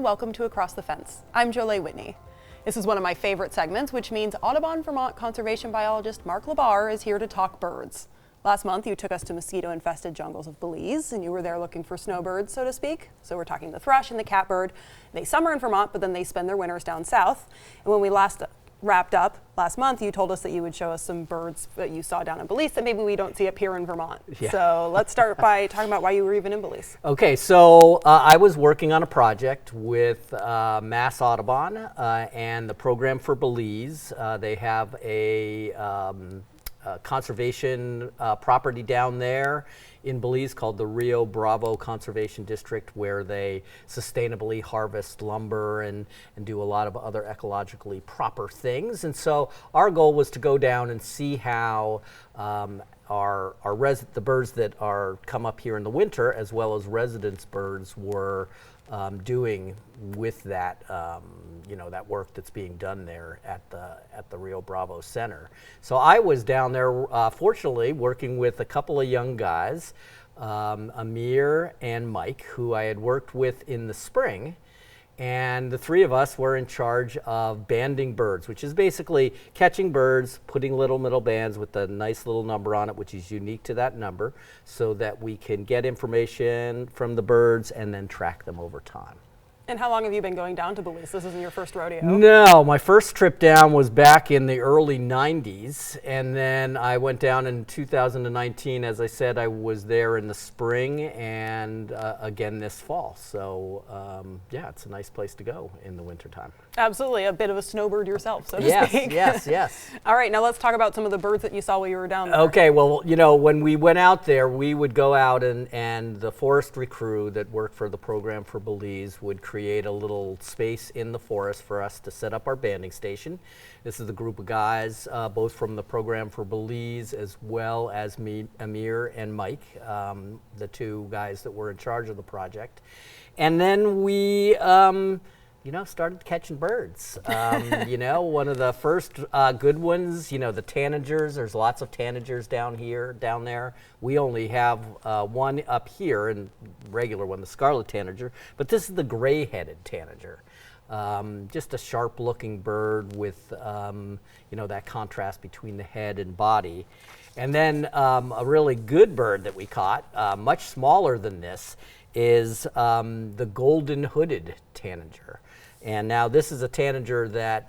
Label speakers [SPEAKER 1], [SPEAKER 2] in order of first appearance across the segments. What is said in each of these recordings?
[SPEAKER 1] welcome to Across the Fence. I'm Jolie Whitney. This is one of my favorite segments, which means Audubon, Vermont conservation biologist Mark LaBarr is here to talk birds. Last month, you took us to mosquito-infested jungles of Belize, and you were there looking for snowbirds, so to speak. So we're talking the thrush and the catbird. They summer in Vermont, but then they spend their winters down south. And when we last wrapped up last month, you told us that you would show us some birds that you saw down in Belize that maybe we don't see up here in Vermont. Yeah. So let's start by talking about why you were even in Belize.
[SPEAKER 2] Okay, so I was working on a project with Mass Audubon and the program for Belize. They have a conservation property down there in Belize called the Rio Bravo Conservation District, where they sustainably harvest lumber and do a lot of other ecologically proper things. And so our goal was to go down and see how the birds that are come up here in the winter, as well as residence birds, were doing with that, that work that's being done there at the Rio Bravo Center. So I was down there, fortunately, working with a couple of young guys, Amir and Mike, who I had worked with in the spring. And the three of us were in charge of banding birds, which is basically catching birds, putting little middle bands with a nice little number on it, which is unique to that number, so that we can get information from the birds and then track them over time.
[SPEAKER 1] And how long have you been going down to Belize? This isn't your first rodeo.
[SPEAKER 2] No, my first trip down was back in the early 90s, and then I went down in 2019. As I said, I was there in the spring and again this fall. So yeah, it's a nice place to go in the wintertime.
[SPEAKER 1] Absolutely, a bit of a snowbird yourself, so to speak.
[SPEAKER 2] Yes.
[SPEAKER 1] All right, now let's talk about some of the birds that you saw while you were down there.
[SPEAKER 2] Okay, well, when we went out there, we would go out and the forestry crew that worked for the program for Belize would create a little space in the forest for us to set up our banding station. This is a group of guys, both from the program for Belize as well as me, Amir and Mike, the two guys that were in charge of the project. And then we started catching birds. One of the first good ones, the tanagers. There's lots of tanagers down there. We only have one up here, and regular one, the scarlet tanager. But this is the gray-headed tanager. Just a sharp-looking bird with, that contrast between the head and body. And then a really good bird that we caught, much smaller than this, is the golden-hooded tanager. And now this is a tanager that,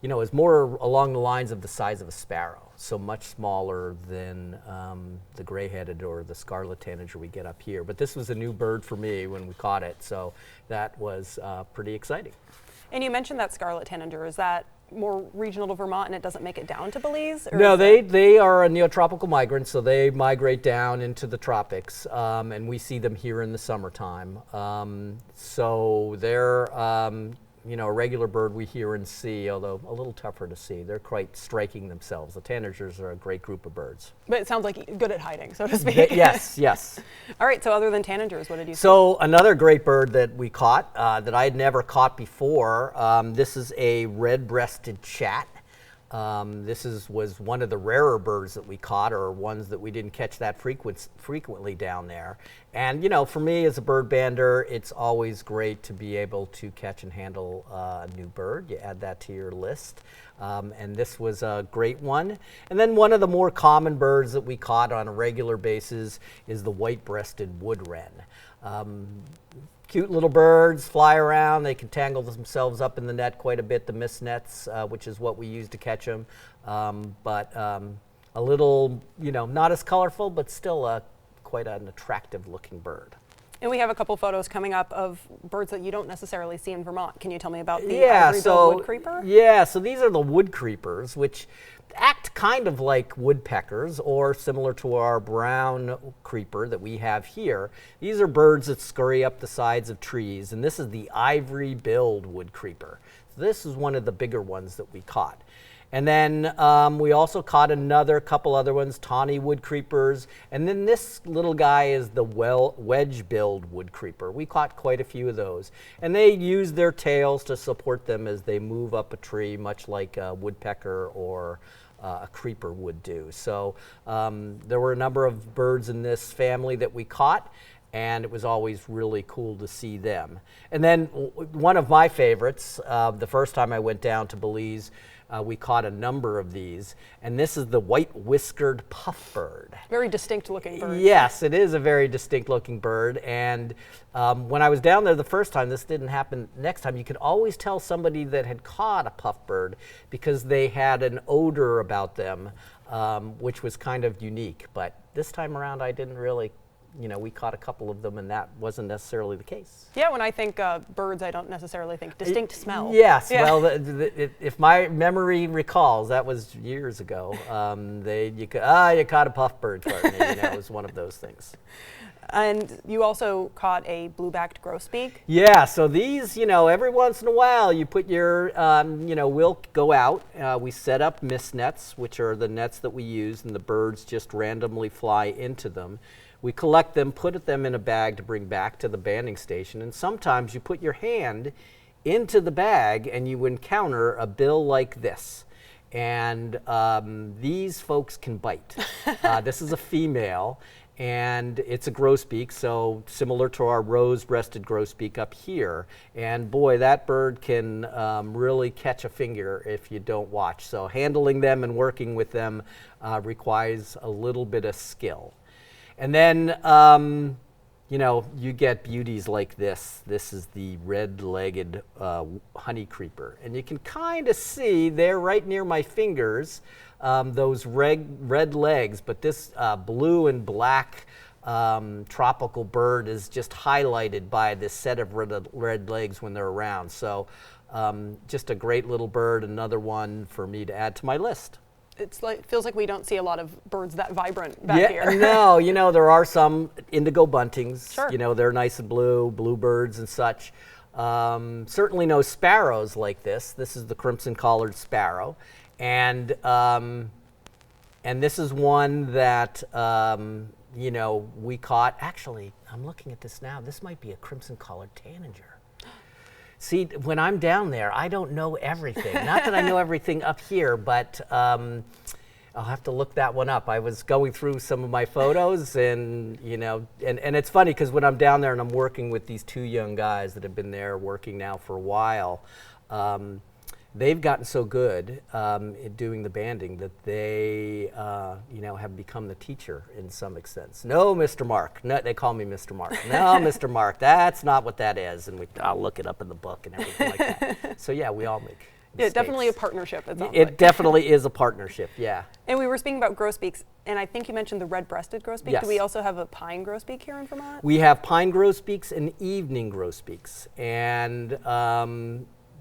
[SPEAKER 2] is more along the lines of the size of a sparrow, so much smaller than the gray-headed or the scarlet tanager we get up here. But this was a new bird for me when we caught it, so that was pretty exciting.
[SPEAKER 1] And you mentioned that scarlet tanager. Is that more regional to Vermont and it doesn't make it down to Belize?
[SPEAKER 2] No, they are a neotropical migrant, so they migrate down into the tropics, and we see them here in the summertime. So they're a regular bird we hear and see, although a little tougher to see. They're quite striking themselves. The tanagers are a great group of birds.
[SPEAKER 1] But it sounds like good at hiding, so to speak.
[SPEAKER 2] Yes.
[SPEAKER 1] All right, so other than tanagers, what did you see?
[SPEAKER 2] So another great bird that we caught that I had never caught before, this is a red-breasted chat. This was one of the rarer birds that we caught, or ones that we didn't catch that frequently down there. And for me as a bird bander, it's always great to be able to catch and handle a new bird. You add that to your list. And this was a great one. And then one of the more common birds that we caught on a regular basis is the white-breasted wood wren. Cute little birds, fly around. They can tangle themselves up in the net quite a bit, the mist nets, which is what we use to catch them. But a little, not as colorful, but still quite an attractive looking bird.
[SPEAKER 1] And we have a couple photos coming up of birds that you don't necessarily see in Vermont. Can you tell me about the ivory-billed wood creeper?
[SPEAKER 2] Yeah, so these are the wood creepers, which act kind of like woodpeckers, or similar to our brown creeper that we have here. These are birds that scurry up the sides of trees, and this is the ivory-billed wood creeper. So this is one of the bigger ones that we caught. And then we also caught another couple other ones, tawny wood creepers. And then this little guy is the wedge-billed wood creeper. We caught quite a few of those. And they use their tails to support them as they move up a tree, much like a woodpecker or a creeper would do. So there were a number of birds in this family that we caught. and it was always really cool to see them. And then one of my favorites, the first time I went down to Belize, we caught a number of these, and this is the white-whiskered puffbird.
[SPEAKER 1] Very distinct looking bird.
[SPEAKER 2] Yes, it is a very distinct looking bird, and when I was down there the first time, this didn't happen next time, you could always tell somebody that had caught a puffbird because they had an odor about them, which was kind of unique. But this time around, I didn't really, we caught a couple of them, and that wasn't necessarily the case.
[SPEAKER 1] Yeah, when I think birds, I don't necessarily think distinct smell.
[SPEAKER 2] Yes,
[SPEAKER 1] yeah.
[SPEAKER 2] Well, if my memory recalls, that was years ago. You caught a puffbird, Courtney. It was one of those things.
[SPEAKER 1] And you also caught a blue-backed grosbeak?
[SPEAKER 2] Yeah, so these, every once in a while you put your, we'll go out, we set up mist nets, which are the nets that we use, and the birds just randomly fly into them. We collect them, put them in a bag to bring back to the banding station, and sometimes you put your hand into the bag and you encounter a bill like this. And these folks can bite. This is a female, and it's a grosbeak, so similar to our rose-breasted grosbeak up here. And boy, that bird can really catch a finger if you don't watch. So handling them and working with them requires a little bit of skill. And then, you get beauties like this. This is the red-legged honey creeper. And you can kind of see there right near my fingers those red legs, but this blue and black tropical bird is just highlighted by this set of red legs when they're around. So just a great little bird, another one for me to add to my list.
[SPEAKER 1] Feels like we don't see a lot of birds that vibrant back here.
[SPEAKER 2] No, there are some indigo buntings.
[SPEAKER 1] Sure.
[SPEAKER 2] They're nice and bluebirds and such. Certainly no sparrows like this. This is the crimson-collared sparrow. And this is one that, we caught. Actually, I'm looking at this now. This might be a crimson-collared tanager. See, when I'm down there, I don't know everything. Not that I know everything up here, but I'll have to look that one up. I was going through some of my photos, and and it's funny because when I'm down there and I'm working with these two young guys that have been there working now for a while, they've gotten so good at doing the banding that they, have become the teacher in some extent. No, Mr. Mark. No, they call me Mr. Mark. No, Mr. Mark, that's not what that is. And I'll look it up in the book and everything like that. So yeah, we all make mistakes.
[SPEAKER 1] Definitely a partnership.
[SPEAKER 2] It definitely is a partnership, yeah.
[SPEAKER 1] And we were speaking about grosbeaks, and I think you mentioned the red-breasted grosbeak.
[SPEAKER 2] Yes.
[SPEAKER 1] Do we also have a pine grosbeak here in Vermont?
[SPEAKER 2] We have pine grosbeaks and evening grosbeaks. And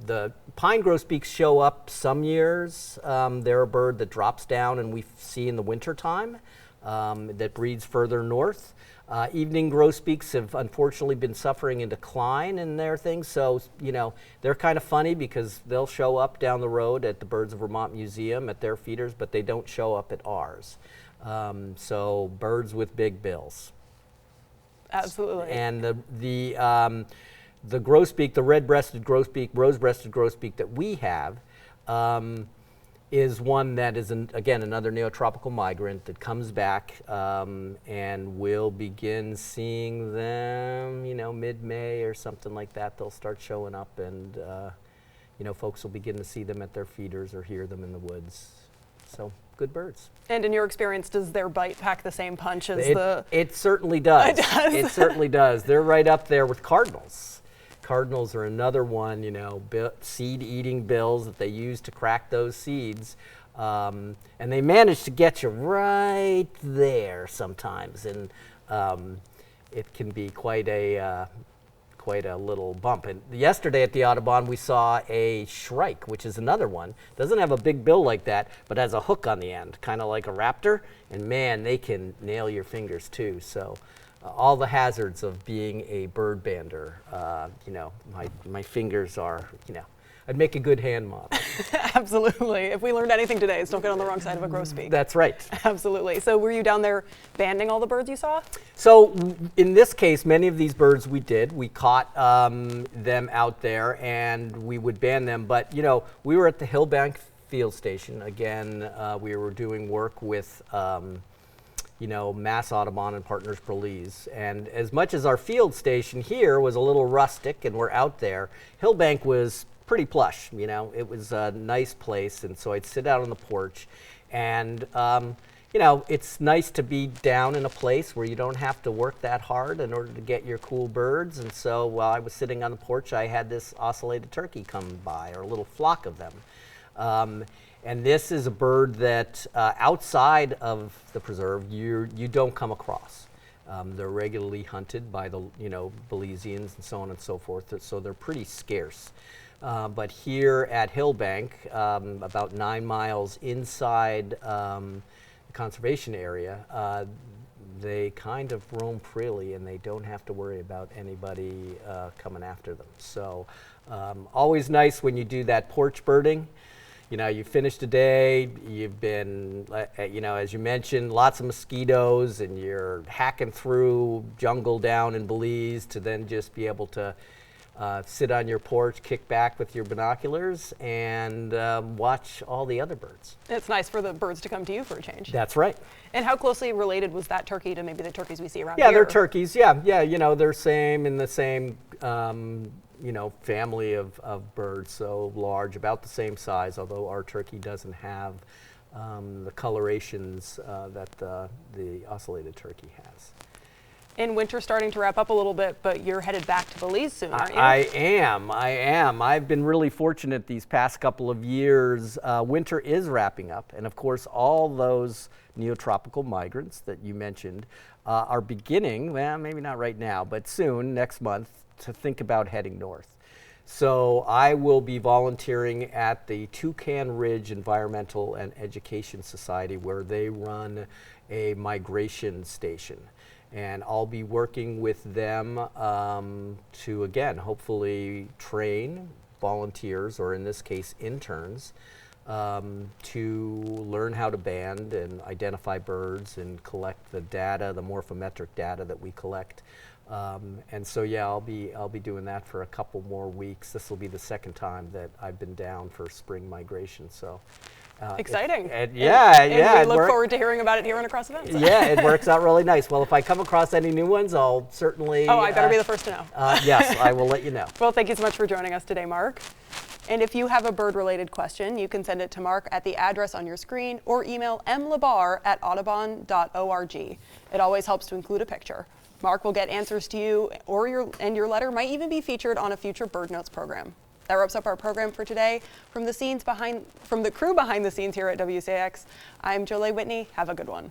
[SPEAKER 2] the pine grosbeaks show up some years. They're a bird that drops down and we see in the wintertime that breeds further north. Evening grosbeaks have unfortunately been suffering in decline in their things. So, they're kind of funny because they'll show up down the road at the Birds of Vermont Museum at their feeders, but they don't show up at ours. So birds with big bills.
[SPEAKER 1] Absolutely.
[SPEAKER 2] And the grosbeak, the red-breasted grosbeak, rose-breasted grosbeak that we have is one that is, again, another neotropical migrant that comes back, and we'll begin seeing them, mid-May or something like that. They'll start showing up, and, folks will begin to see them at their feeders or hear them in the woods. So, good birds.
[SPEAKER 1] And in your experience, does their bite pack the same punch as
[SPEAKER 2] It certainly does.
[SPEAKER 1] It does.
[SPEAKER 2] It certainly does. They're right up there with cardinals. Cardinals are another one, seed-eating bills that they use to crack those seeds. And they manage to get you right there sometimes. And it can be quite a little bump. And yesterday at the Audubon, we saw a shrike, which is another one. Doesn't have a big bill like that, but has a hook on the end, kind of like a raptor. And man, they can nail your fingers too. So all the hazards of being a bird bander, my fingers are, I'd make a good hand model.
[SPEAKER 1] Absolutely. If we learned anything today, it's don't get on the wrong side of a grosbeak.
[SPEAKER 2] That's right.
[SPEAKER 1] Absolutely. So were you down there banding all the birds you saw?
[SPEAKER 2] So in this case, many of these birds we did. We caught them out there and we would band them. But, we were at the Hillbank Field Station. Again, we were doing work with Mass Audubon and Partners Belize. And as much as our field station here was a little rustic and we're out there, Hillbank was pretty plush. It was a nice place, and so I'd sit out on the porch, and it's nice to be down in a place where you don't have to work that hard in order to get your cool birds. And so while I was sitting on the porch, I had this ocellated turkey come by, or a little flock of them. And this is a bird that outside of the preserve you don't come across. They're regularly hunted by the Belizeans and so on and so forth, so they're pretty scarce. But here at Hillbank, about 9 miles inside the conservation area, they kind of roam freely, and they don't have to worry about anybody coming after them. So always nice when you do that porch birding. You finished a day, you've been, as you mentioned, lots of mosquitoes, and you're hacking through jungle down in Belize to then just be able to sit on your porch, kick back with your binoculars, and watch all the other birds.
[SPEAKER 1] It's nice for the birds to come to you for a change.
[SPEAKER 2] That's right.
[SPEAKER 1] And how closely related was that turkey to maybe the turkeys we see around here?
[SPEAKER 2] Yeah, they're turkeys. Yeah, they're in the same family of birds, so large, about the same size, although our turkey doesn't have the colorations that the ocellated turkey has.
[SPEAKER 1] And winter's starting to wrap up a little bit, but you're headed back to Belize soon, aren't you?
[SPEAKER 2] I am. I've been really fortunate these past couple of years. Winter is wrapping up, and of course all those neotropical migrants that you mentioned are beginning, well, maybe not right now, but soon, next month, to think about heading north. So I will be volunteering at the Toucan Ridge Environmental and Education Society, where they run a migration station. And I'll be working with them to, again, hopefully train volunteers, or in this case, interns, to learn how to band and identify birds and collect the data, the morphometric data that we collect. And so, yeah, I'll be doing that for a couple more weeks. This will be the second time that I've been down for spring migration. So.
[SPEAKER 1] Exciting.
[SPEAKER 2] And we
[SPEAKER 1] look forward to hearing about it here on Across Events.
[SPEAKER 2] Yeah, it works out really nice. Well, if I come across any new ones, I'll certainly...
[SPEAKER 1] Oh, I better be the first to know.
[SPEAKER 2] Yes, I will let you know.
[SPEAKER 1] Well, thank you so much for joining us today, Mark. And if you have a bird-related question, you can send it to Mark at the address on your screen, or email mlabarr@audubon.org. It always helps to include a picture. Mark will get answers to you, and your letter might even be featured on a future Bird Notes program. That wraps up our program for today. From the crew behind the scenes here at WCAX, I'm Jolie Whitney. Have a good one.